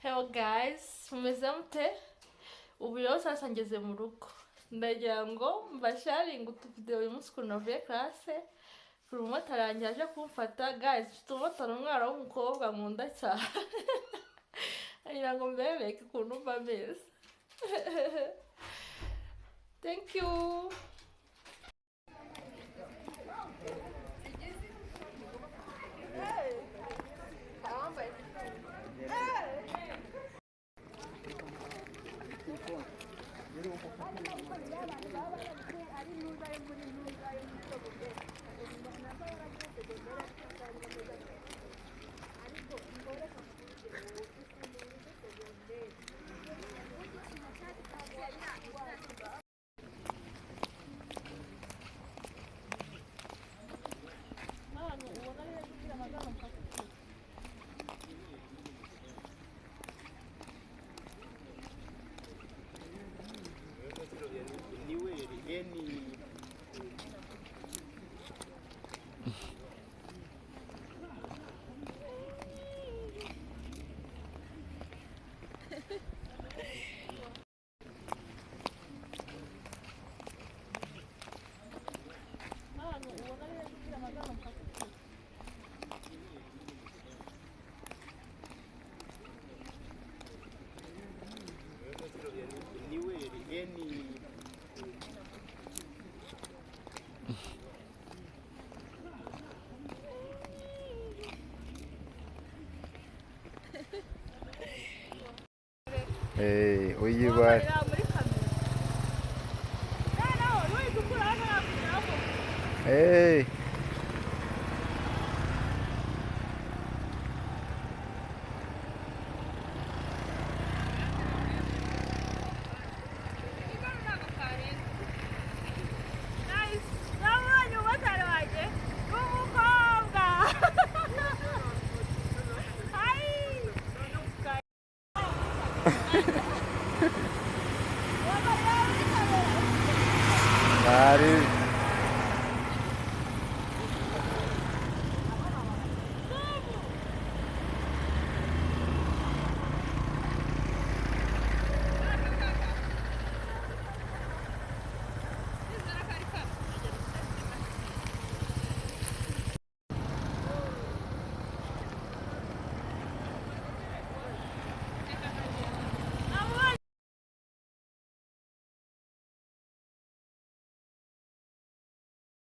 Hello guys, mumeze mute? Ubu rero sasa ngeze mu rugo. Ndagira ngo mbasharinge utuvideo uyu munsi ukuntu navuye classe. Kuri umumotari yanjye aje kumfata. Guys, mfite umumotari umwana w'umukobwa nkunda cyane. Agira ngo mbereke ukuntu mba meze. Thank you. Hey, uyibare. Hey.